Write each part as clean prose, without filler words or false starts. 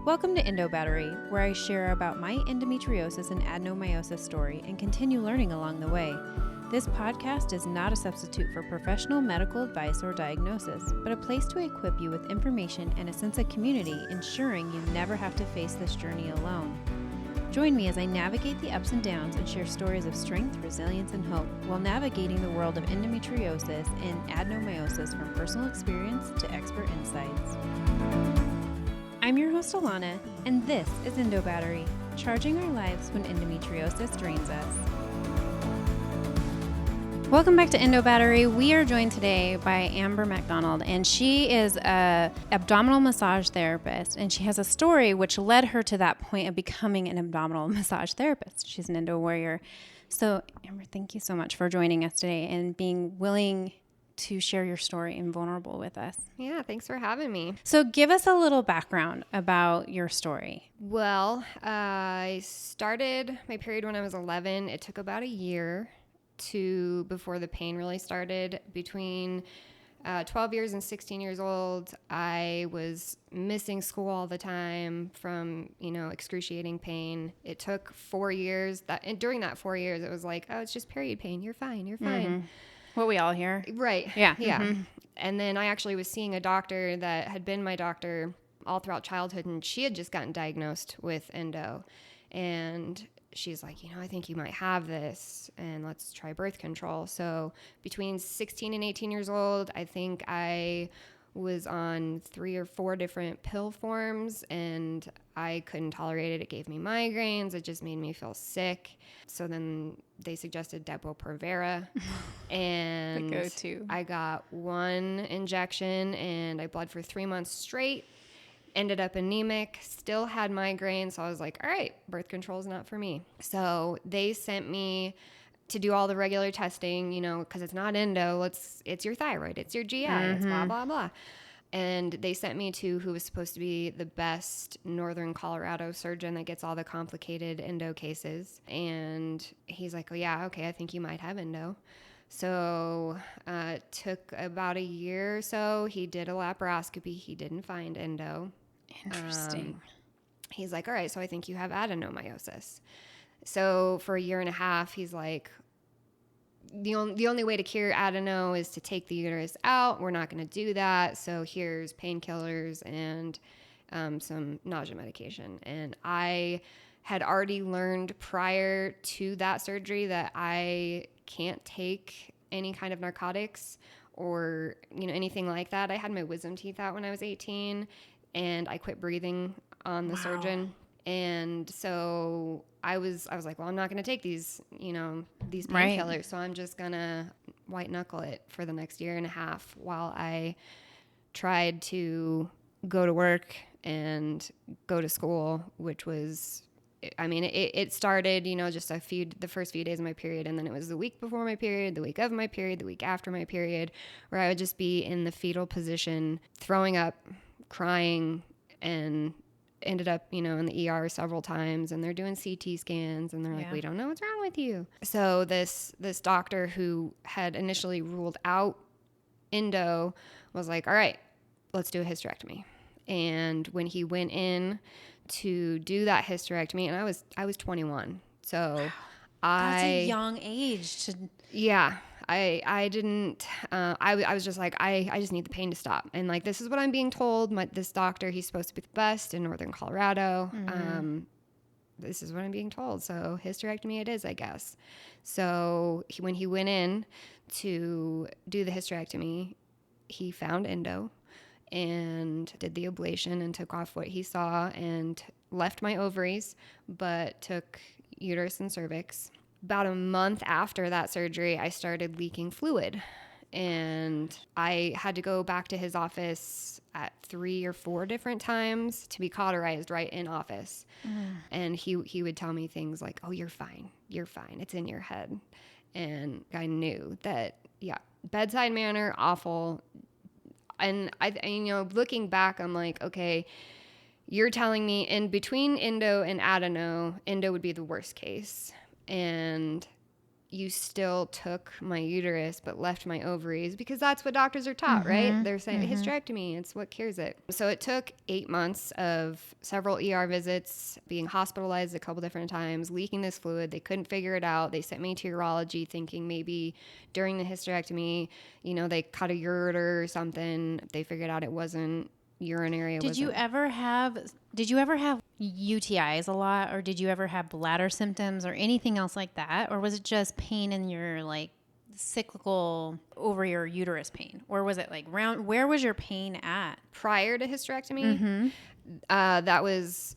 Welcome to Endo Battery, where I share about my endometriosis and adenomyosis story and continue learning along the way. This podcast is not a substitute for professional medical advice or diagnosis, but a place to equip you with information and a sense of community, ensuring you never have to face this journey alone. Join me as I navigate the ups and downs and share stories of strength, resilience, and hope while navigating the world of endometriosis and adenomyosis from personal experience to expert insights. I'm your host, Alana, and this is Endo Battery, charging our lives when endometriosis drains us. Welcome back to Endo Battery. We are joined today by Amber MacDonald, and she is an abdominal massage therapist, and she has a story which led her to that point of becoming an abdominal massage therapist. She's an endo warrior. So, Amber, thank you so much for joining us today and being willing to share your story and vulnerable with us. Yeah, thanks for having me. So give us a little background about your story. Well, I started my period when I was 11. It took about a year before the pain really started. Between 12 years and 16 years old, I was missing school all the time from, excruciating pain. It took 4 years. And during that 4 years, it was like, oh, it's just period pain. You're fine. You're fine. Mm-hmm. What we all hear. Right. Yeah. Yeah. Mm-hmm. And then I actually was seeing a doctor that had been my doctor all throughout childhood, and she had just gotten diagnosed with endo. And she's like, I think you might have this, and let's try birth control. So between 16 and 18 years old, I think I was on 3 or 4 different pill forms, and I couldn't tolerate it. It gave me migraines. It just made me feel sick. So then they suggested Depo-Provera, and The go-to. I got 1 injection, and I bled for 3 months straight. Ended up anemic, still had migraines. So I was like, all right, birth control is not for me. So they sent me to do all the regular testing, because it's not endo, it's your thyroid, it's your GI, it's blah, blah, blah. And they sent me to who was supposed to be the best Northern Colorado surgeon that gets all the complicated endo cases. And he's like, oh yeah, okay, I think you might have endo. So it took about a year or so. He did a laparoscopy. He didn't find endo. Interesting. He's like, all right, so I think you have adenomyosis. So for a year and a half, he's like, the only way to cure adeno is to take the uterus out. We're not going to do that. So here's painkillers and some nausea medication. And I had already learned prior to that surgery that I can't take any kind of narcotics or, anything like that. I had my wisdom teeth out when I was 18, and I quit breathing on the surgeon. And so I was like, well, I'm not going to take these painkillers. Right. So I'm just going to white knuckle it for the next year and a half while I tried to go to work and go to school, which was, it started, just the first few days of my period. And then it was the week before my period, the week of my period, the week after my period, where I would just be in the fetal position, throwing up, crying, and ended up, in the ER several times, and they're doing CT scans, and they're like, we don't know what's wrong with you. So this doctor who had initially ruled out endo was like, all right, let's do a hysterectomy. And when he went in to do that hysterectomy, and I was 21, so That's a young age to. Yeah. I didn't, I was just like, I just need the pain to stop. And like, this is what I'm being told. This doctor, he's supposed to be the best in Northern Colorado. Mm-hmm. This is what I'm being told. So hysterectomy it is, I guess. So when he went in to do the hysterectomy, he found endo and did the ablation and took off what he saw and left my ovaries, but took uterus and cervix. About a month after that surgery, I started leaking fluid, and I had to go back to his office at 3 or 4 different times to be cauterized right in office. And he would tell me things like, oh, you're fine, it's in your head. And I knew that, bedside manner, awful. And I looking back, I'm like, okay, you're telling me in between endo and adeno, endo would be the worst case. And you still took my uterus but left my ovaries, because that's what doctors are taught, right? They're saying hysterectomy, it's what cures it. So it took 8 months of several ER visits, being hospitalized a couple different times, leaking this fluid. They couldn't figure it out. They sent me to urology thinking maybe during the hysterectomy, they cut a ureter or something. They figured out it wasn't urinary. Did you ever have UTIs a lot, or did you ever have bladder symptoms or anything else like that? Or was it just pain in your like cyclical over your uterus pain? Or was it like where was your pain at? Prior to hysterectomy, that was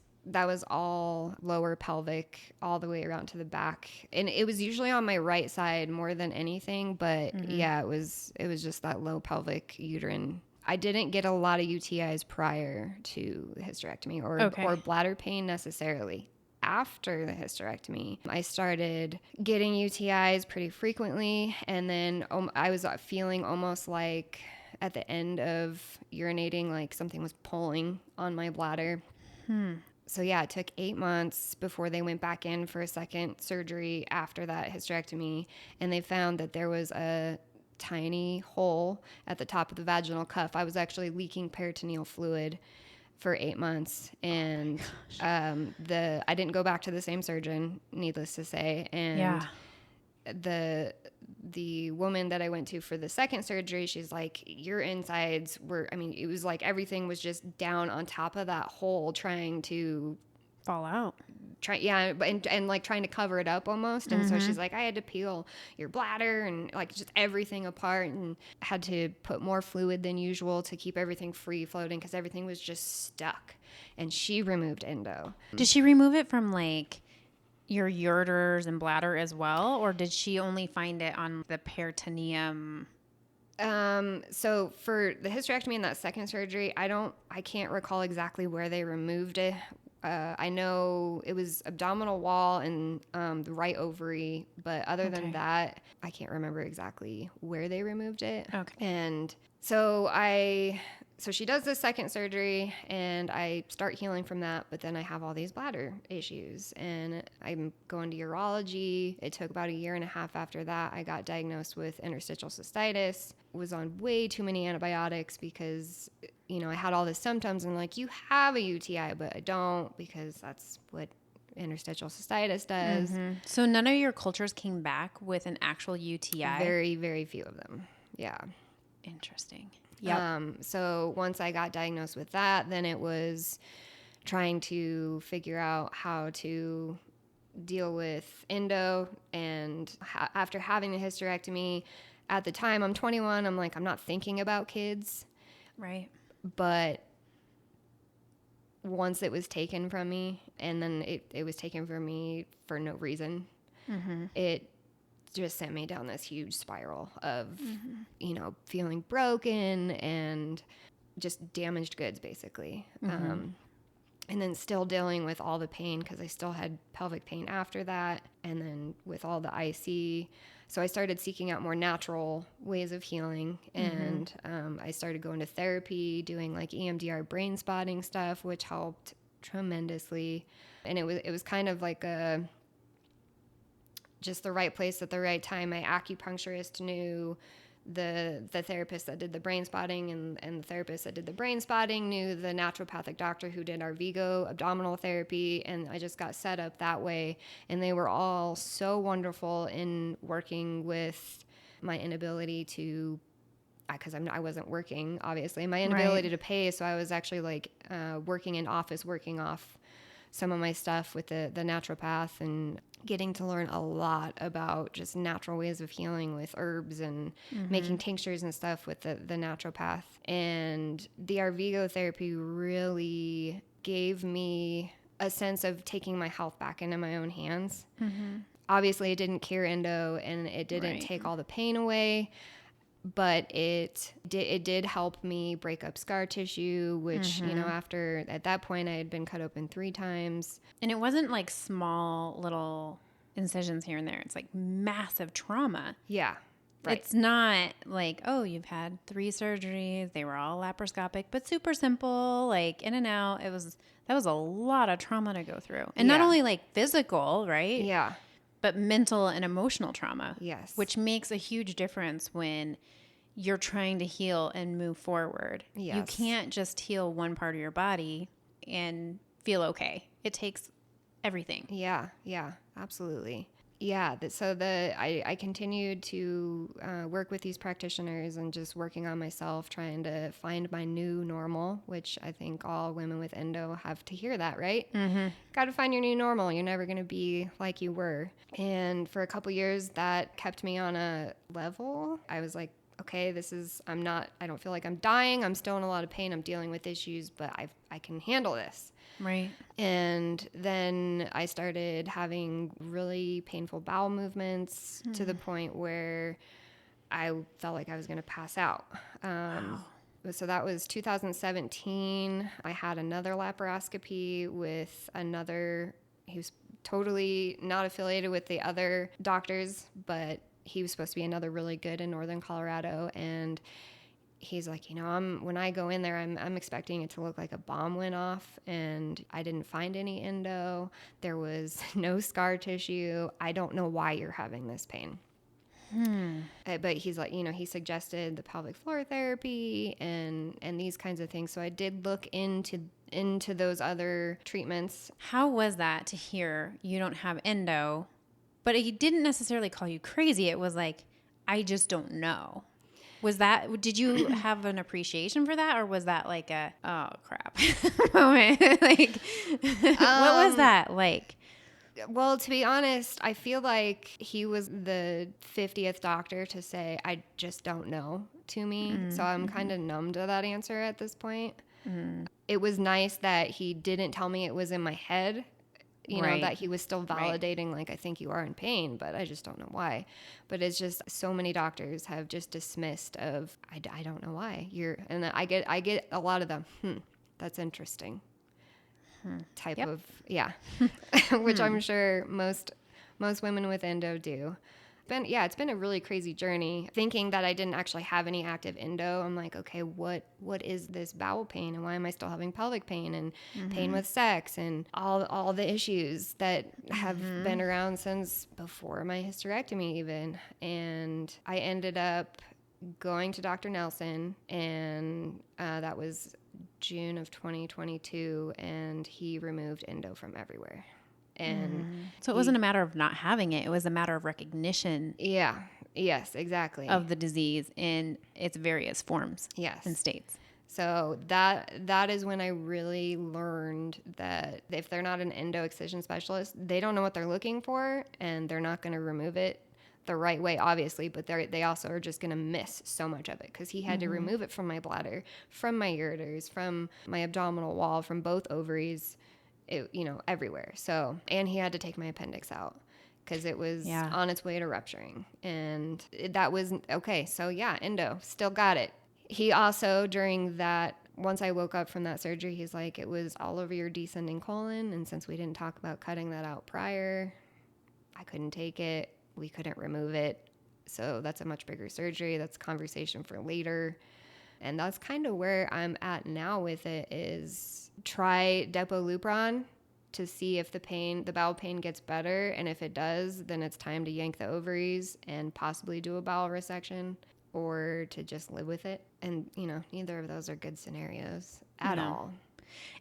all lower pelvic, all the way around to the back. And it was usually on my right side more than anything. But yeah, it was just that low pelvic uterine. I didn't get a lot of UTIs prior to the hysterectomy or bladder pain necessarily. After the hysterectomy, I started getting UTIs pretty frequently. And then I was feeling almost like at the end of urinating, like something was pulling on my bladder. So yeah, it took 8 months before they went back in for a second surgery after that hysterectomy. And they found that there was a tiny hole at the top of the vaginal cuff. I was actually leaking peritoneal fluid for 8 months, and I didn't go back to the same surgeon, needless to say. And the woman that I went to for the second surgery, she's like, your insides were, it was like everything was just down on top of that hole trying to fall out. And like trying to cover it up almost. And so she's like, I had to peel your bladder and like just everything apart, and had to put more fluid than usual to keep everything free floating because everything was just stuck. And she removed endo. Did she remove it from like your ureters and bladder as well, or did she only find it on the peritoneum? So for the hysterectomy and that second surgery, I can't recall exactly where they removed it. I know it was abdominal wall and the right ovary, but other than that, I can't remember exactly where they removed it. Okay. And so she does the second surgery, and I start healing from that, but then I have all these bladder issues, and I'm going to urology. It took about 1.5 years after that. I got diagnosed with interstitial cystitis, was on way too many antibiotics because I had all the symptoms, and like, you have a UTI, but I don't, because that's what interstitial cystitis does. So none of your cultures came back with an actual UTI? Very, very few of them. Yeah. Interesting. Yeah. So once I got diagnosed with that, then it was trying to figure out how to deal with endo. And after having the hysterectomy, at the time, I'm 21, I'm like, I'm not thinking about kids. Right. But once it was taken from me, and then it was taken from me for no reason, it just sent me down this huge spiral of, feeling broken and just damaged goods, basically. And then still dealing with all the pain, because I still had pelvic pain after that. And then with all the IC. So I started seeking out more natural ways of healing. And I started going to therapy, doing like EMDR brain spotting stuff, which helped tremendously. And it was kind of like just the right place at the right time. My acupuncturist knew the therapist that did the brain spotting, and the therapist that did the brain spotting knew the naturopathic doctor who did our Vigo abdominal therapy, and I just got set up that way. And they were all so wonderful in working with my inability to, because I wasn't working, obviously, my inability to pay. So I was actually like working in office, working off some of my stuff with the naturopath, and getting to learn a lot about just natural ways of healing with herbs and making tinctures and stuff with the naturopath. And the Arvigo therapy really gave me a sense of taking my health back into my own hands. Obviously, it didn't cure endo, and it didn't take all the pain away, but it did help me break up scar tissue, which, after, at that point, I had been cut open 3 times. And it wasn't like small little incisions here and there. It's like massive trauma. Yeah. Right. It's not like, oh, you've had 3 surgeries. They were all laparoscopic, but super simple, like in and out. That was a lot of trauma to go through. And not only like physical, right? Yeah. but mental and emotional trauma. Yes. Which makes a huge difference when you're trying to heal and move forward. Yes. You can't just heal one part of your body and feel okay. It takes everything. Yeah, absolutely. Yeah, I continued to work with these practitioners and just working on myself, trying to find my new normal, which I think all women with endo have to hear that, right? Mm-hmm. Got to find your new normal. You're never going to be like you were. And for a couple years, that kept me on a level. I was like, okay, I don't feel like I'm dying. I'm still in a lot of pain. I'm dealing with issues, but I can handle this. Right. And then I started having really painful bowel movements to the point where I felt like I was going to pass out. Wow. So that was 2017. I had another laparoscopy with he was totally not affiliated with the other doctors, but he was supposed to be another really good in Northern Colorado. And he's like, when I go in there, I'm expecting it to look like a bomb went off, and I didn't find any endo. There was no scar tissue. I don't know why you're having this pain. But he's like, he suggested the pelvic floor therapy and these kinds of things. So I did look into those other treatments. How was that to hear you don't have endo, but he didn't necessarily call you crazy? It was like, I just don't know. Did you have an appreciation for that, or was that like a, oh crap moment? Like, what was that like? Well, to be honest, I feel like he was the 50th doctor to say, I just don't know to me. Mm-hmm. So I'm kind of numb to that answer at this point. Mm-hmm. It was nice that he didn't tell me it was in my head. That he was still validating, like, I think you are in pain, but I just don't know why. But it's just so many doctors have just dismissed of, I don't know why and I get a lot of them, that's interesting type of, which I'm sure most women with endo do. It's been a really crazy journey. Thinking that I didn't actually have any active endo, I'm like, okay, what is this bowel pain, and why am I still having pelvic pain and pain with sex and all the issues that have been around since before my hysterectomy even. And I ended up going to Dr. Nelson, and that was June of 2022, and he removed endo from everywhere. And so it wasn't a matter of not having it. It was a matter of recognition. Yeah. Yes, exactly. Of the disease in its various forms. Yes. And states. So that is when I really learned that if they're not an endo excision specialist, they don't know what they're looking for, and they're not going to remove it the right way, obviously, but they also are just going to miss so much of it, because he had to remove it from my bladder, from my ureters, from my abdominal wall, from both ovaries, everywhere. So, and he had to take my appendix out because it was on its way to rupturing. And that was, okay, so endo, still got it. He also, during that, once I woke up from that surgery, he's like, it was all over your descending colon. And since we didn't talk about cutting that out prior, I couldn't take it. We couldn't remove it. So that's a much bigger surgery. That's a conversation for later. And that's kind of where I'm at now with it, is try Depo-Lupron to see if the bowel pain gets better. And if it does, then it's time to yank the ovaries and possibly do a bowel resection, or to just live with it. And, neither of those are good scenarios at all.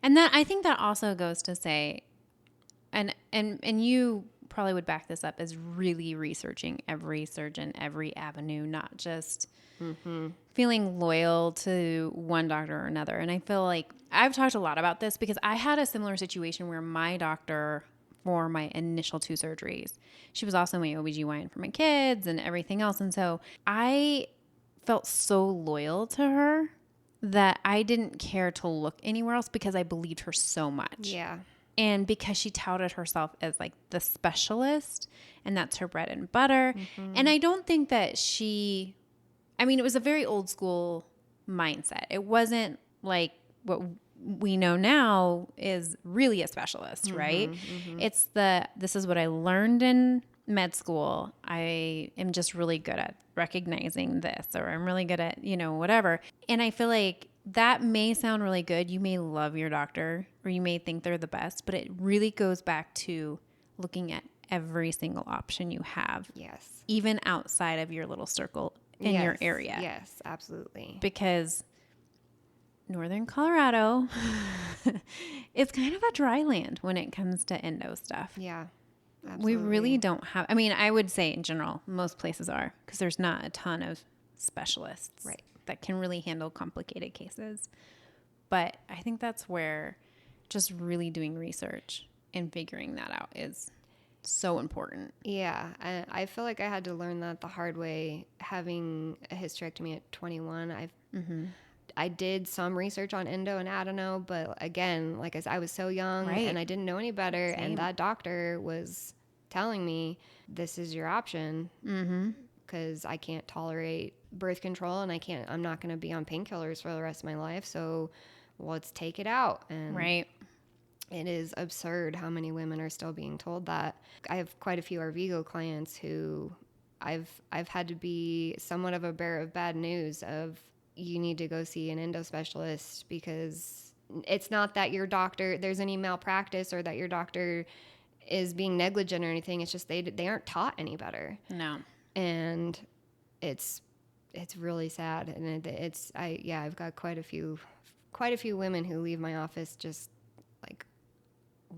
And that, I think that also goes to say, and you probably would back this up, is really researching every surgeon, every avenue, not just feeling loyal to one doctor or another. And I feel like I've talked a lot about this because I had a similar situation where my doctor, for my initial 2 surgeries, she was also my OBGYN for my kids and everything else. And so I felt so loyal to her that I didn't care to look anywhere else because I believed her so much. Yeah. And because she touted herself as like the specialist, and that's her bread and butter. And I don't think that it was a very old school mindset. It wasn't like what we know now is really a specialist, right? It's this is what I learned in med school. I am just really good at recognizing this, or I'm really good at, whatever. And I feel like that may sound really good. You may love your doctor, or you may think they're the best, but it really goes back to looking at every single option you have. Yes. Even outside of your little circle in your area. Yes, absolutely. Because Northern Colorado is kind of a dry land when it comes to endo stuff. Yeah, absolutely. We really don't have, I mean, I would say in general, most places are, because there's not a ton of specialists Right. that can really handle complicated cases. But I think that's where just really doing research and figuring that out is so important. Yeah, I feel like I had to learn that the hard way. Having a hysterectomy at 21, I did some research on endo and adeno, but again, like I was so young Right. and I didn't know any better. Same. And that doctor was telling me, this is your option because I can't tolerate birth control and I'm not going to be on painkillers for the rest of my life. So let's take it out. And Right. it is absurd how many women are still being told that. I have quite a few Arvigo clients who I've had to be somewhat of a bearer of bad news of, you need to go see an endo specialist, because it's not that your doctor, there's any malpractice or that your doctor is being negligent or anything. It's just they aren't taught any better. No. And it's really sad. And I've got quite a few women who leave my office just like,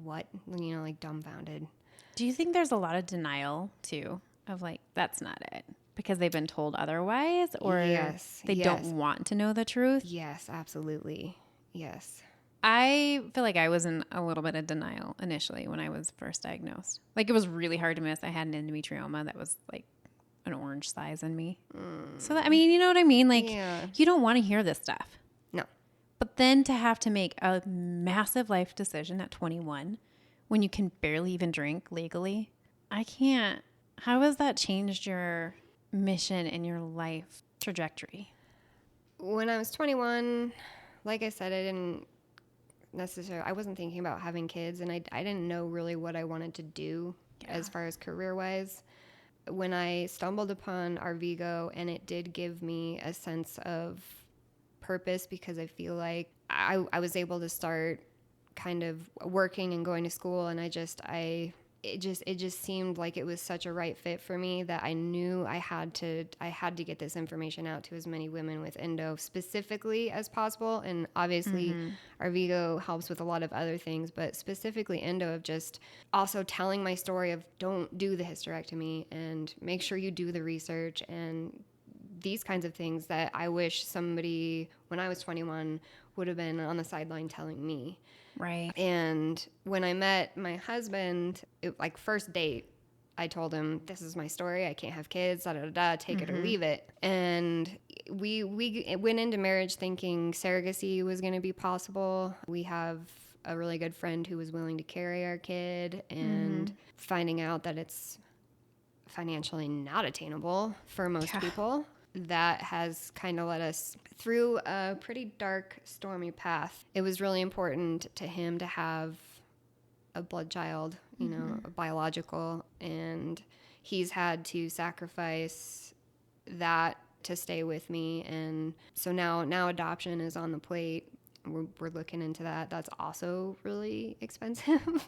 what, like dumbfounded. Do you think there's a lot of denial too of like, that's not it? Because they've been told otherwise, or they don't want to know the truth? Yes, absolutely. Yes. I feel like I was in a little bit of denial initially when I was first diagnosed. Like, it was really hard to miss. I had an endometrioma that was like an orange size in me. So that, I mean, you know what I mean? Like, you don't want to hear this stuff. No. But then to have to make a massive life decision at 21 when you can barely even drink legally, I can't. How has that changed your mission and your life trajectory? When I was 21, like I said, I wasn't thinking about having kids, and I didn't know really what I wanted to do as far as career-wise. When I stumbled upon Arvigo, and it did give me a sense of purpose, because I feel like I was able to start kind of working and going to school, and it just seemed like it was such a right fit for me that I knew I had to get this information out to as many women with endo specifically as possible. And obviously Arvigo helps with a lot of other things, but specifically endo, of just also telling my story of, don't do the hysterectomy and make sure you do the research and these kinds of things that I wish somebody when I was 21 would have been on the sideline telling me. Right. And when I met my husband, like first date, I told him, this is my story. I can't have kids, take it or leave it. And we went into marriage thinking surrogacy was going to be possible. We have a really good friend who was willing to carry our kid, and finding out that it's financially not attainable for most people. That has kind of led us through a pretty dark, stormy path. It was really important to him to have a blood child, a biological, and he's had to sacrifice that to stay with me. And so now adoption is on the plate. We're looking into that. That's also really expensive.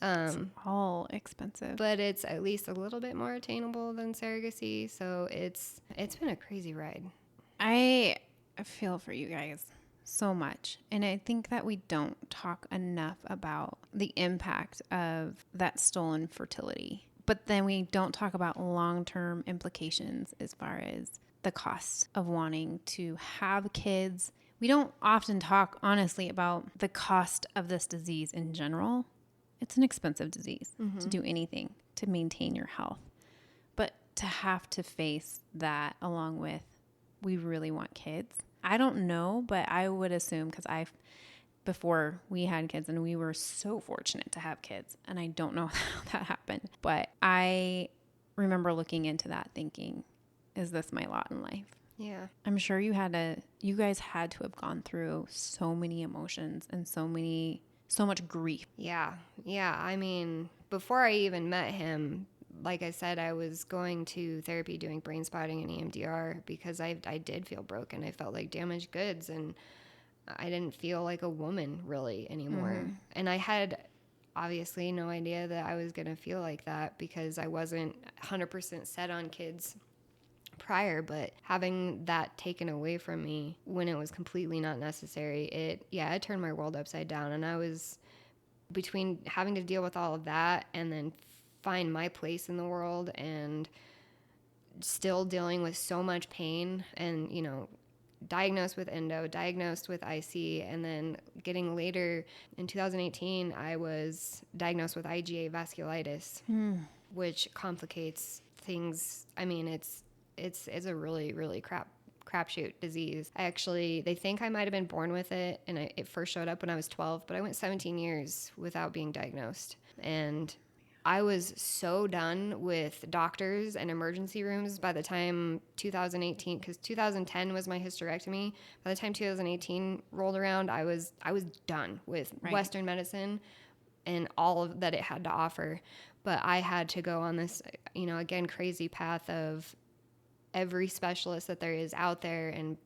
It's all expensive. But it's at least a little bit more attainable than surrogacy. So it's been a crazy ride. I feel for you guys so much. And I think that we don't talk enough about the impact of that stolen fertility. But then we don't talk about long-term implications as far as the cost of wanting to have kids. We don't often talk honestly about the cost of this disease in general. It's an expensive disease to do anything to maintain your health. But to have to face that along with, we really want kids. I don't know, but I would assume, because before we had kids, and we were so fortunate to have kids, and I don't know how that happened, but I remember looking into that thinking, is this my lot in life? Yeah. I'm sure you guys had to have gone through so many emotions and so much grief. Yeah. I mean, before I even met him, like I said, I was going to therapy, doing brain spotting and EMDR, because I did feel broken. I felt like damaged goods, and I didn't feel like a woman really anymore. And I had obviously no idea that I was going to feel like that because I wasn't 100% set on kids prior, but having that taken away from me when it was completely not necessary, it turned my world upside down. And I was between having to deal with all of that and then find my place in the world and still dealing with so much pain and, you know, diagnosed with endo, diagnosed with IC, and then getting later in 2018, I was diagnosed with IgA vasculitis, which complicates things. I mean, it's a really, really crapshoot disease. They think I might have been born with it, and it first showed up when I was 12, but I went 17 years without being diagnosed. And I was so done with doctors and emergency rooms by the time 2018, because 2010 was my hysterectomy. By the time 2018 rolled around, I was done with Western medicine and all of that it had to offer. But I had to go on this, you know, again, crazy path of every specialist that there is out there and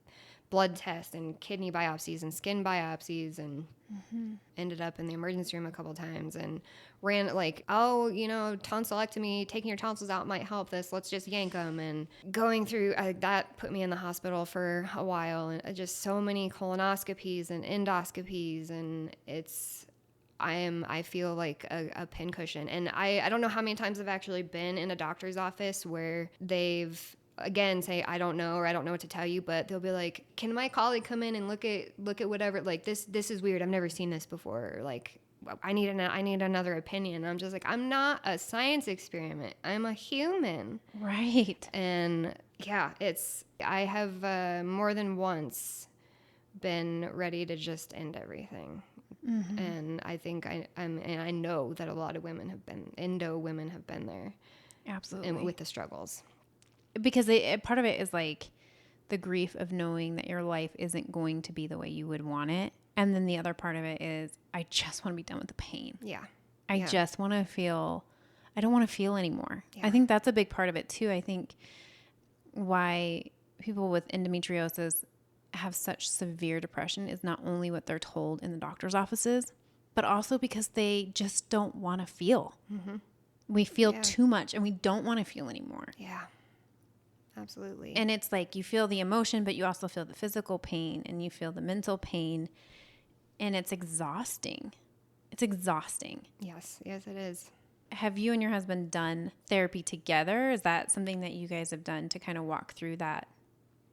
blood tests and kidney biopsies and skin biopsies, and ended up in the emergency room a couple times and ran like, oh, you know, tonsillectomy, taking your tonsils out might help this. Let's just yank them. And going through that put me in the hospital for a while, and just so many colonoscopies and endoscopies. And I feel like a pincushion. And I don't know how many times I've actually been in a doctor's office where they've again say, I don't know, or I don't know what to tell you, but they'll be like, can my colleague come in and look at whatever, like this is weird. I've never seen this before. Or like, I need another opinion. I'm just like, I'm not a science experiment. I'm a human. Right. And yeah, I have more than once been ready to just end everything. And I think I know that a lot of endo women have been there. Absolutely. And with the struggles. Because part of it is like the grief of knowing that your life isn't going to be the way you would want it. And then the other part of it is, I just want to be done with the pain. Yeah. I just want to feel, I don't want to feel anymore. Yeah. I think that's a big part of it too. I think why people with endometriosis have such severe depression is not only what they're told in the doctor's offices, but also because they just don't want to feel. We feel too much and we don't want to feel anymore. Yeah. Absolutely. And it's like you feel the emotion, but you also feel the physical pain and you feel the mental pain, and it's exhausting. It's exhausting. Yes, it is. Have you and your husband done therapy together? Is that something that you guys have done to kind of walk through that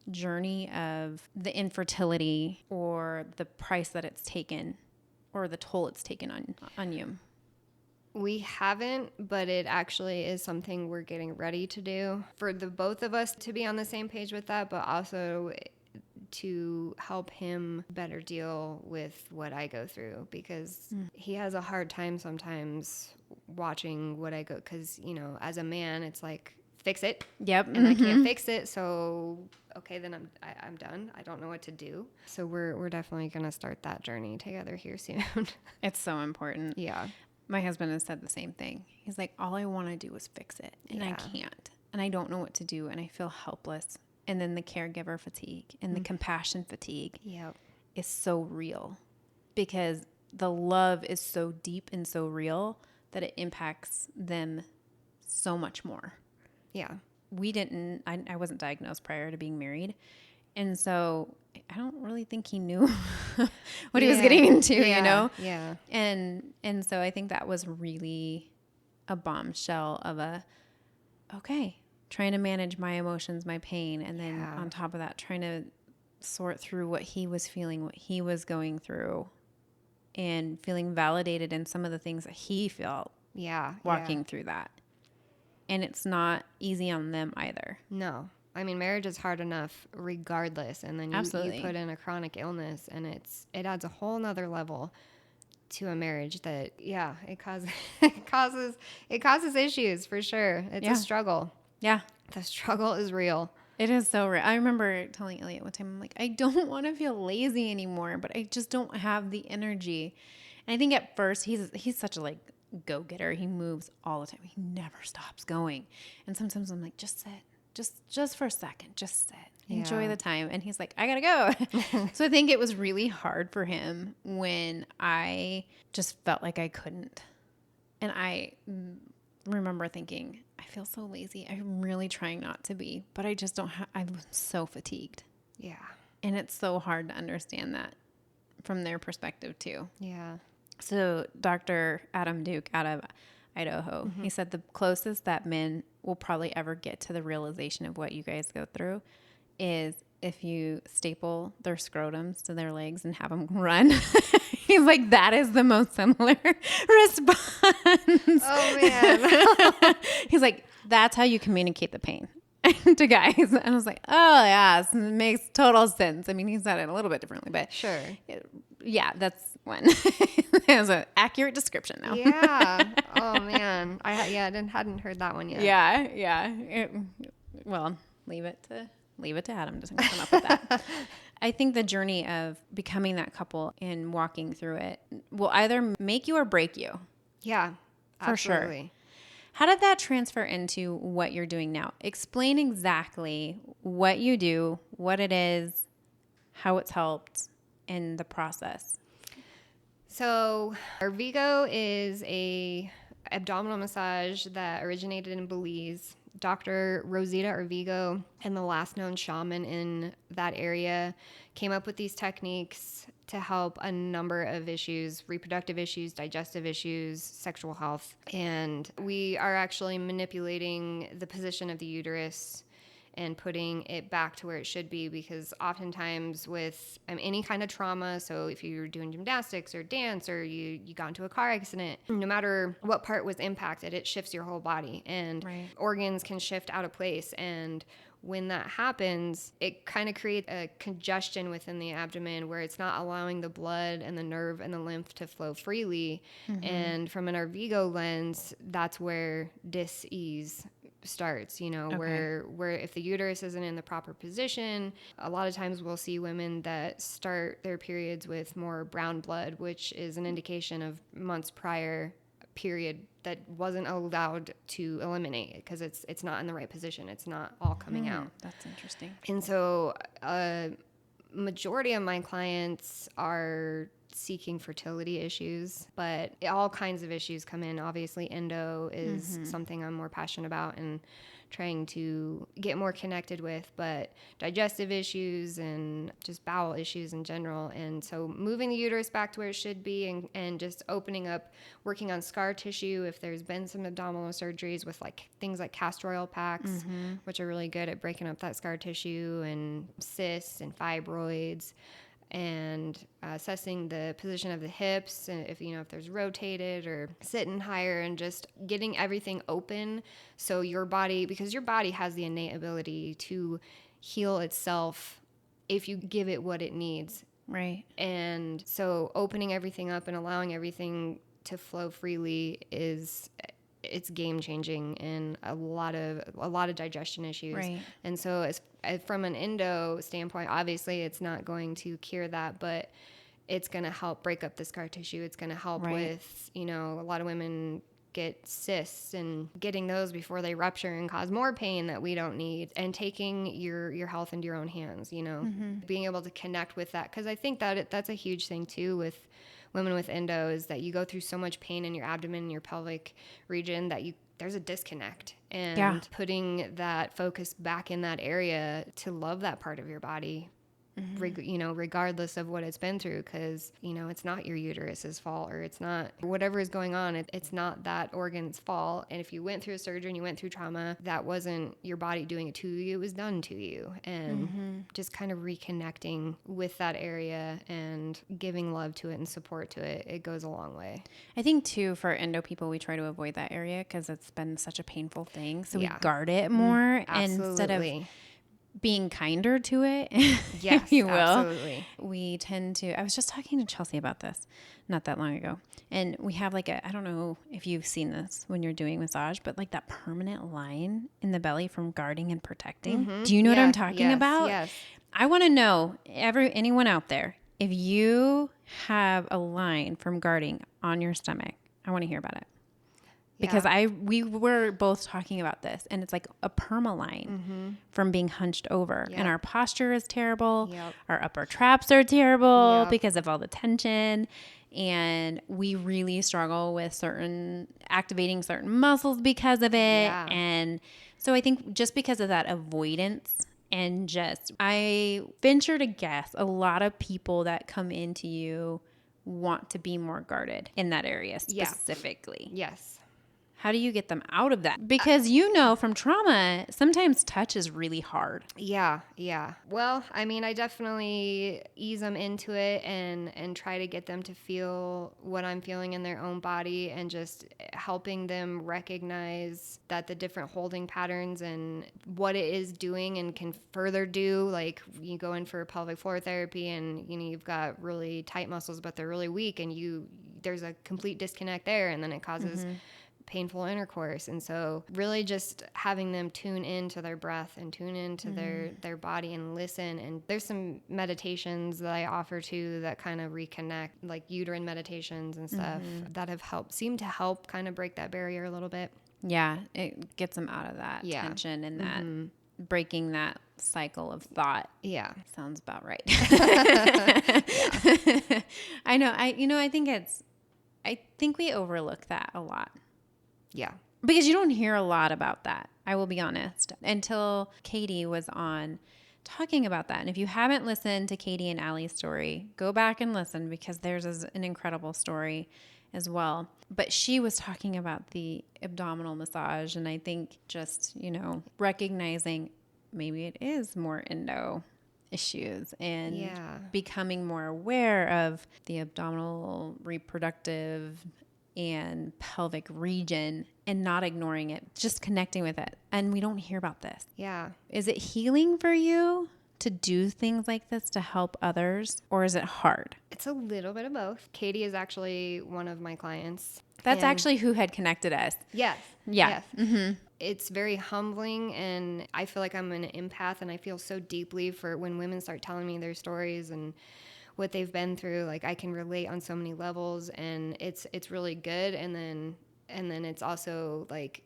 journey of the infertility or the price that it's taken or the toll it's taken on you? We haven't, but it actually is something we're getting ready to do for the both of us to be on the same page with that, but also to help him better deal with what I go through, because he has a hard time sometimes watching what I go, because, you know, as a man, it's like, fix it. Yep. And I can't fix it. So, okay, then I'm done. I don't know what to do. So we're definitely going to start that journey together here soon. It's so important. Yeah. My husband has said the same thing. He's like, all I want to do is fix it. And I can't. And I don't know what to do. And I feel helpless. And then the caregiver fatigue and the compassion fatigue is so real, because the love is so deep and so real that it impacts them so much more. Yeah. I wasn't diagnosed prior to being married. And so I don't really think he knew what he was getting into, you know? Yeah. And so I think that was really a bombshell of trying to manage my emotions, my pain. And then on top of that, trying to sort through what he was feeling, what he was going through, and feeling validated in some of the things that he felt walking through that. And it's not easy on them either. No. I mean, marriage is hard enough regardless. And then you put in a chronic illness, and it adds a whole nother level to a marriage that, it causes issues for sure. It's a struggle. Yeah. The struggle is real. It is so real. I remember telling Elliot one time, I'm like, I don't want to feel lazy anymore, but I just don't have the energy. And I think at first he's such a go-getter. He moves all the time. He never stops going. And sometimes I'm like, just sit. Just for a second, just sit. Enjoy the time. And he's like, I gotta go. So I think it was really hard for him when I just felt like I couldn't. And I remember thinking, I feel so lazy. I'm really trying not to be, but I just don't I'm so fatigued. Yeah. And it's so hard to understand that from their perspective too. Yeah. So Dr. Adam Duke out of Idaho, he said the closest that men will probably ever get to the realization of what you guys go through is if you staple their scrotums to their legs and have them run. He's like, that is the most similar response. Oh, man. He's like, that's how you communicate the pain to guys. And I was like, oh, yeah, it makes total sense. I mean, he said it a little bit differently, but Sure. Yeah, that's one. It was an accurate description now. Yeah. Oh, man. I hadn't heard that one yet. Yeah. Well, leave it to Adam to come up with that. I think the journey of becoming that couple and walking through it will either make you or break you. Yeah. For absolutely. sure. How did that transfer into what you're doing now? Explain exactly what you do, what it is, how it's helped, and the process. So Vigo is a abdominal massage that originated in Belize. Dr. Rosita Arvigo and the last known shaman in that area came up with these techniques to help a number of issues, reproductive issues, digestive issues, sexual health. And we are actually manipulating the position of the uterus and putting it back to where it should be, because oftentimes with any kind of trauma, so if you're doing gymnastics or dance or you got into a car accident, no matter what part was impacted, it shifts your whole body, and organs can shift out of place. And when that happens, it kind of creates a congestion within the abdomen where it's not allowing the blood and the nerve and the lymph to flow freely. And from an Arvigo lens, that's where dis-ease starts, where if the uterus isn't in the proper position, a lot of times we'll see women that start their periods with more brown blood, which is an indication of months prior period that wasn't allowed to eliminate because it's not in the right position. It's not all coming out. That's interesting. And so majority of my clients are seeking fertility issues, but all kinds of issues come in. Obviously, endo is something I'm more passionate about and trying to get more connected with, but digestive issues and just bowel issues in general. And so moving the uterus back to where it should be, and just opening up, working on scar tissue if there's been some abdominal surgeries with things like castor oil packs, which are really good at breaking up that scar tissue, and cysts and fibroids, and assessing the position of the hips, and if there's rotated or sitting higher, and just getting everything open so your body, because your body has the innate ability to heal itself if you give it what it needs. Right. And so opening everything up and allowing everything to flow freely it's game changing in a lot of digestion issues. Right. And so as from an endo standpoint, obviously it's not going to cure that, but it's going to help break up the scar tissue. It's going to help with, a lot of women get cysts, and getting those before they rupture and cause more pain that we don't need, and taking your health into your own hands, being able to connect with that. Cause I think that that's a huge thing too with women with endo, is that you go through so much pain in your abdomen and your pelvic region that there's a disconnect, and putting that focus back in that area to love that part of your body, regardless of what it's been through, because it's not your uterus's fault, or it's not whatever is going on. It's not that organ's fault. And if you went through a surgery and you went through trauma, that wasn't your body doing it to you, it was done to you. And just kind of reconnecting with that area and giving love to it and support to it, it goes a long way. I think too, for endo people, we try to avoid that area because it's been such a painful thing, so we guard it more. Absolutely. Instead of being kinder to it, yes, if you will. Absolutely. We tend to, I was just talking to Chelsea about this not that long ago, and we have I don't know if you've seen this when you're doing massage, but that permanent line in the belly from guarding and protecting. Do you know what I'm talking about? Yes. I want to know, anyone out there, if you have a line from guarding on your stomach, I want to hear about it. because we were both talking about this, and it's like a permaline from being hunched over, and our posture is terrible. Our upper traps are terrible because of all the tension. And we really struggle with activating certain muscles because of it. And so I think just because of that avoidance, and I venture to guess a lot of people that come into you want to be more guarded in that area specifically. Yes. How do you get them out of that? Because from trauma, sometimes touch is really hard. Yeah. Well, I mean, I definitely ease them into it and try to get them to feel what I'm feeling in their own body, and just helping them recognize that the different holding patterns and what it is doing and can further do. Like, you go in for pelvic floor therapy and, you've got really tight muscles, but they're really weak, and there's a complete disconnect there, and then it causes painful intercourse. And so really just having them tune into their breath and tune into their body and listen. And there's some meditations that I offer too that kind of reconnect, like uterine meditations and stuff that seem to help kind of break that barrier a little bit. Yeah, it gets them out of that tension and that breaking that cycle of thought. Yeah. Sounds about right. I know. I think we overlook that a lot. Yeah. Because you don't hear a lot about that, I will be honest, until Katie was on talking about that. And if you haven't listened to Katie and Allie's story, go back and listen, because theirs is an incredible story as well. But she was talking about the abdominal massage, and I think just, recognizing maybe it is more endo issues, and becoming more aware of the abdominal, reproductive, and pelvic region, and not ignoring it, just connecting with it. And we don't hear about this. Yeah. Is it healing for you to do things like this to help others, or is it hard? It's a little bit of both. Katie is actually one of my clients. That's actually who had connected us. Yes. Yeah. Yes. Mm-hmm. It's very humbling, and I feel like I'm an empath, and I feel so deeply for when women start telling me their stories and what they've been through. Like, I can relate on so many levels, and it's really good. And then it's also like,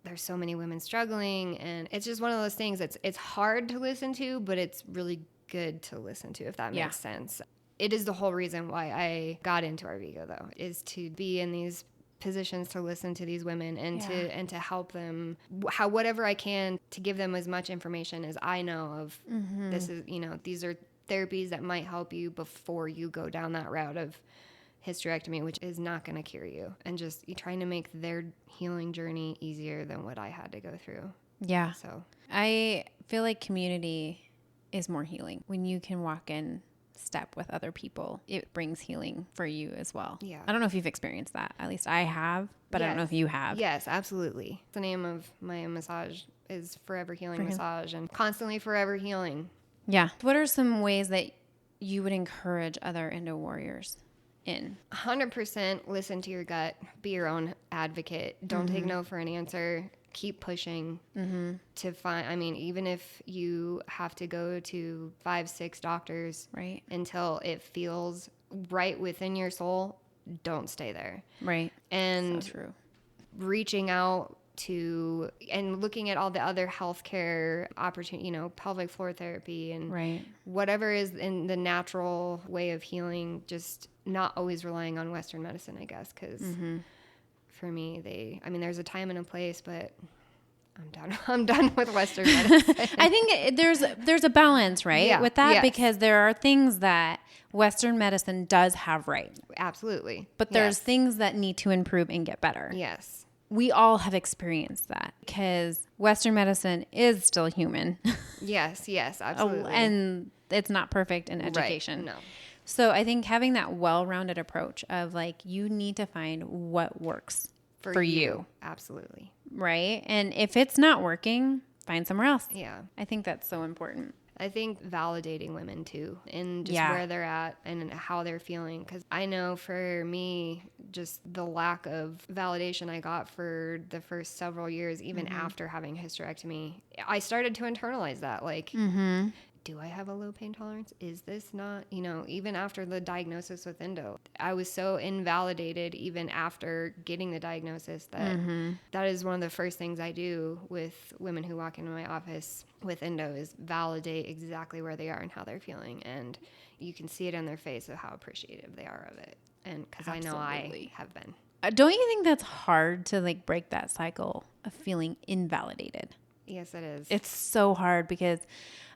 there's so many women struggling, and it's just one of those things that's, it's hard to listen to, but it's really good to listen to, if that makes sense. It is the whole reason why I got into Arvigo, though, is to be in these positions to listen to these women and to help them whatever I can, to give them as much information as I know of. This is, these are therapies that might help you before you go down that route of hysterectomy, which is not going to cure you, and just trying to make their healing journey easier than what I had to go through. Yeah. So I feel like community is more healing. When you can walk in step with other people, it brings healing for you as well. Yeah. I don't know if you've experienced that. At least I have, but I don't know if you have. Yes, absolutely. The name of my massage is Forever Healing Massage, and constantly forever healing. Yeah. What are some ways that you would encourage other endo warriors in? 100% listen to your gut. Be your own advocate. Don't take no for an answer. Keep pushing to find, even if you have to go to 5-6 doctors until it feels right within your soul, don't stay there. Right. And so true. Reaching out to and looking at all the other healthcare opportunity, pelvic floor therapy and whatever is in the natural way of healing, just not always relying on Western medicine, I guess, because for me, there's a time and a place, but I'm done with Western medicine. I think there's a balance, right? With that, because there are things that Western medicine does have right. Absolutely. But there's things that need to improve and get better. Yes. We all have experienced that, because Western medicine is still human. Yes, absolutely. And it's not perfect in education. Right. No. So I think having that well-rounded approach of like, you need to find what works for you. Absolutely. Right? And if it's not working, find somewhere else. Yeah. I think that's so important. I think validating women too, and just where they're at and how they're feeling. Because I know for me, just the lack of validation I got for the first several years, even after having hysterectomy, I started to internalize that. Like, do I have a low pain tolerance? Is this not, even after the diagnosis with endo, I was so invalidated even after getting the diagnosis that that is one of the first things I do with women who walk into my office with endo is validate exactly where they are and how they're feeling. And you can see it in their face of how appreciative they are of it. And because I know I have been. Don't you think that's hard to like break that cycle of feeling invalidated? Yes, it is. It's so hard because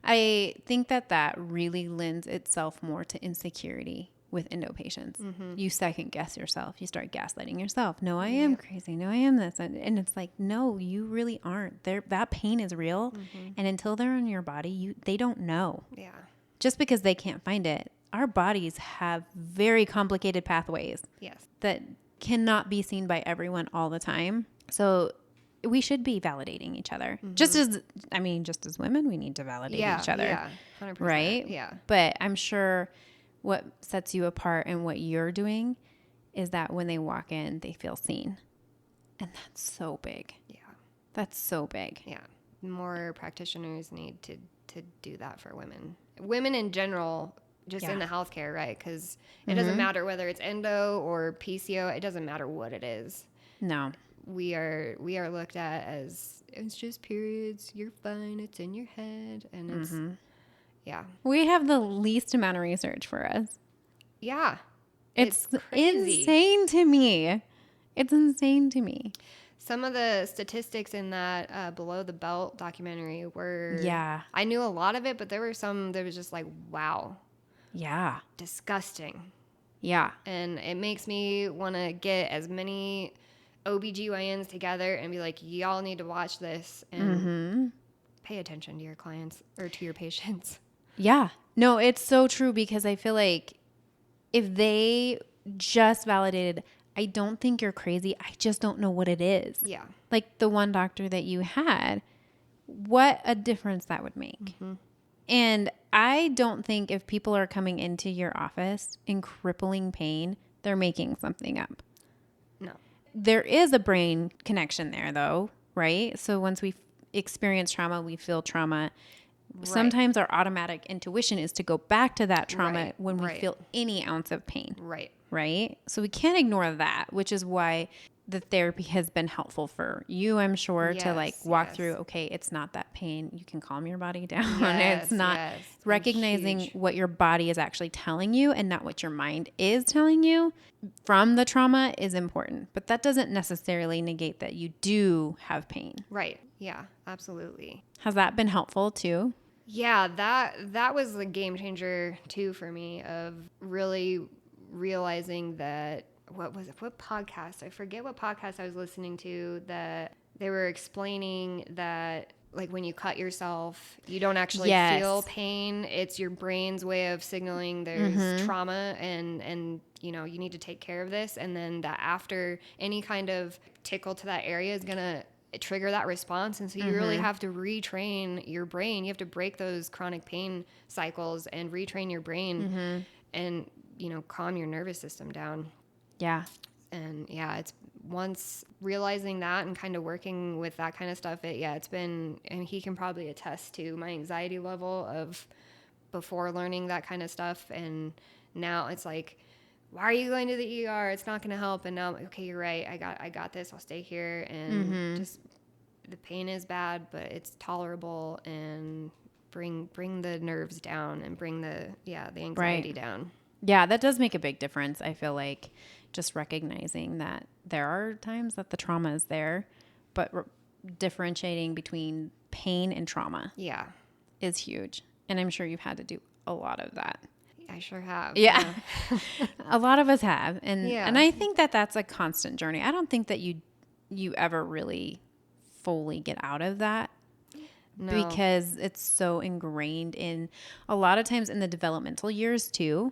I think that really lends itself more to insecurity with endo patients. You second guess yourself. You start gaslighting yourself. No, I am crazy. No, I am this. And it's like, no, you really aren't. That pain is real. And until they're in your body, they don't know. Yeah. Just because they can't find it. Our bodies have very complicated pathways. Yes. That cannot be seen by everyone all the time. So we should be validating each other. Just as women, we need to validate each other. Yeah, 100%. Right? Yeah. But I'm sure what sets you apart and what you're doing is that when they walk in, they feel seen. And that's so big. Yeah. That's so big. Yeah. More practitioners need to do that for women. Women in general, just in the healthcare, right? Because it doesn't matter whether it's endo or PCO. It doesn't matter what it is. No. We are looked at as it's just periods. You're fine. It's in your head, and it's We have the least amount of research for us. Yeah, it's crazy. Insane to me. It's insane to me. Some of the statistics in that Below the Belt documentary were I knew a lot of it, but there were some that was just like, wow, disgusting. Yeah, and it makes me want to get as many OBGYNs together and be like, y'all need to watch this and pay attention to your clients or to your patients. Yeah. No, it's so true because I feel like if they just validated, I don't think you're crazy. I just don't know what it is. Yeah. Like the one doctor that you had, what a difference that would make. And I don't think if people are coming into your office in crippling pain, they're making something up. No. There is a brain connection there though, right? So once we experience trauma, we feel trauma. Right. Sometimes our automatic intuition is to go back to that trauma when we feel any ounce of pain. Right. Right? So we can't ignore that, which is why the therapy has been helpful for you, I'm sure, to like walk through, okay, it's not that pain. You can calm your body down. It's not recognizing what your body is actually telling you and not what your mind is telling you from the trauma is important. But that doesn't necessarily negate that you do have pain. Right. Yeah, absolutely. Has that been helpful too? Yeah, that was a game changer too for me of really realizing that what podcast? I forget what podcast I was listening to that they were explaining that like when you cut yourself, you don't actually feel pain. It's your brain's way of signaling there's trauma and you need to take care of this. And then that after any kind of tickle to that area is going to trigger that response. And so you really have to retrain your brain. You have to break those chronic pain cycles and retrain your brain and, calm your nervous system down. Yeah. And it's once realizing that and kind of working with that kind of stuff, it's been, and he can probably attest to my anxiety level of before learning that kind of stuff. And now it's like, why are you going to the ER? It's not going to help. And now I'm like, okay, you're right. I got this. I'll stay here. And just the pain is bad, but it's tolerable and bring the nerves down and bring the anxiety down. Yeah, that does make a big difference. I feel like just recognizing that there are times that the trauma is there, but differentiating between pain and trauma is huge. And I'm sure you've had to do a lot of that. I sure have. Yeah. A lot of us have. And I think that that's a constant journey. I don't think that you ever really fully get out of that. No. Because it's so ingrained in a lot of times in the developmental years too.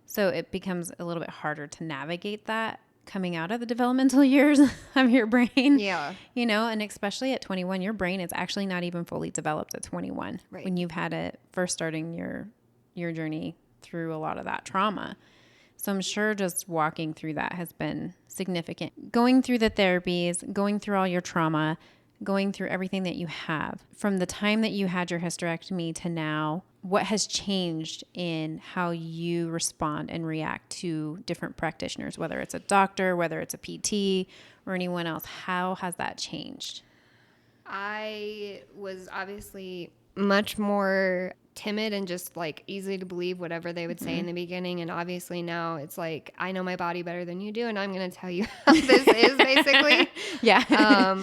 So it becomes a little bit harder to navigate that coming out of the developmental years of your brain. Yeah. And especially at 21, your brain is actually not even fully developed at 21 when you've had it first starting your journey through a lot of that trauma. So I'm sure just walking through that has been significant. Going through the therapies, going through all your trauma, going through everything that you have from the time that you had your hysterectomy to now, what has changed in how you respond and react to different practitioners, whether it's a doctor, whether it's a PT or anyone else? How has that changed? I was obviously much more timid and just like easy to believe whatever they would say in the beginning. And obviously now it's like, I know my body better than you do. And I'm going to tell you how this is basically. Yeah.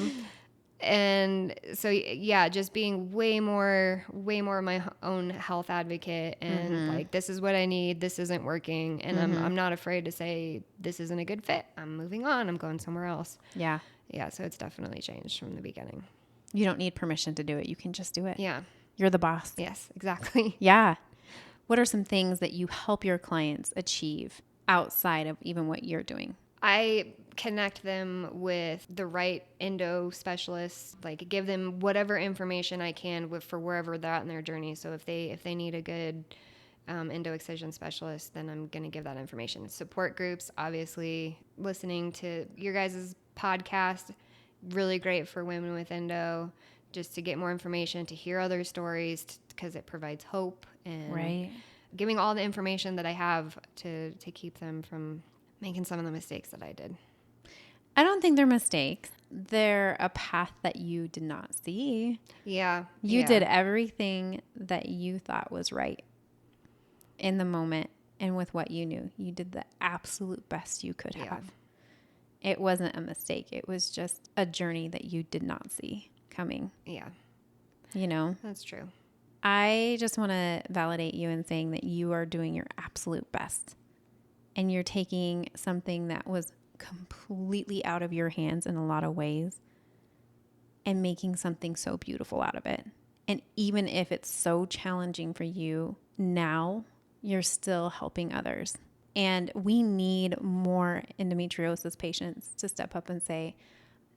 And so, yeah, just being way more my own health advocate and like, this is what I need. This isn't working. And I'm not afraid to say, this isn't a good fit. I'm moving on. I'm going somewhere else. Yeah. Yeah. So it's definitely changed from the beginning. You don't need permission to do it. You can just do it. Yeah. You're the boss. Yes, exactly. Yeah. What are some things that you help your clients achieve outside of even what you're doing? I connect them with the right endo specialists, like give them whatever information I can for wherever they're at in their journey. So if they need a good endo excision specialist, then I'm going to give that information. Support groups, obviously, listening to your guys' podcast, really great for women with endo, just to get more information, to hear other stories, because it provides hope, and giving all the information that I have to keep them from making some of the mistakes that I did. I don't think they're mistakes. They're a path that you did not see. Yeah. You did everything that you thought was right in the moment and with what you knew. You did the absolute best you could have. It wasn't a mistake. It was just a journey that you did not see coming. Yeah. You know? That's true. I just want to validate you in saying that you are doing your absolute best. And you're taking something that was completely out of your hands in a lot of ways and making something so beautiful out of it. And even if it's so challenging for you now, you're still helping others. And we need more endometriosis patients to step up and say,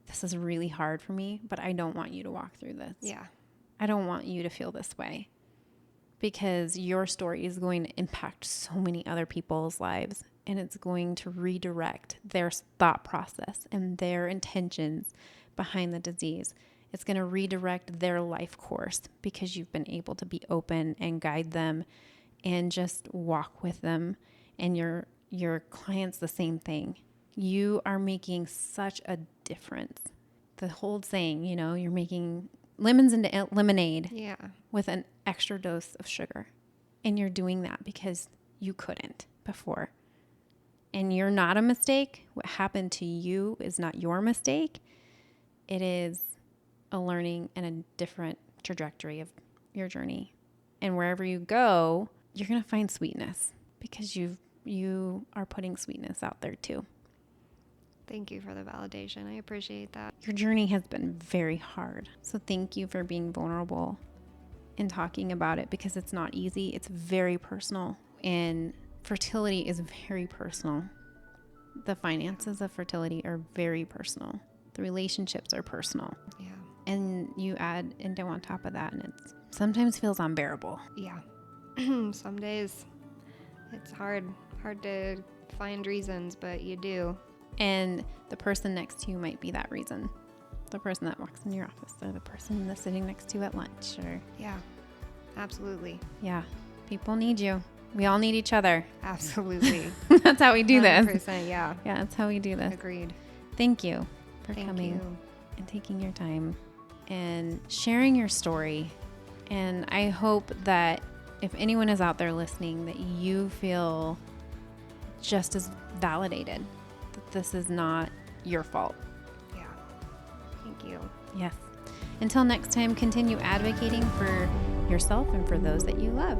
this is really hard for me, but I don't want you to walk through this. Yeah. I don't want you to feel this way, because your story is going to impact so many other people's lives, and it's going to redirect their thought process and their intentions behind the disease. It's going to redirect their life course because you've been able to be open and guide them and just walk with them. And your clients, the same thing. You are making such a difference. The whole saying, you know, you're making lemons into lemonade with an extra dose of sugar. And you're doing that because you couldn't before. And you're not a mistake. What happened to you is not your mistake. It is a learning and a different trajectory of your journey. And wherever you go, you're going to find sweetness because you are putting sweetness out there too. Thank you for the validation. I appreciate that. Your journey has been very hard. So thank you for being vulnerable and talking about it, because it's not easy. It's very personal, and fertility is very personal. The finances of fertility are very personal. The relationships are personal. Yeah. And you add Endo on top of that, and it sometimes feels unbearable. Yeah. Some days it's hard to find reasons, but you do. And the person next to you might be that reason. The person that walks in your office, or the person that's sitting next to you at lunch, or... Yeah, absolutely. Yeah. People need you. We all need each other. Absolutely. That's how we do 100%, this. yeah. Yeah, that's how we do this. Agreed. Thank you for coming and taking your time and sharing your story. And I hope that if anyone is out there listening, that you feel just as validated, that this is not your fault. Yeah. Thank you. Yes. Until next time, continue advocating for yourself and for those that you love.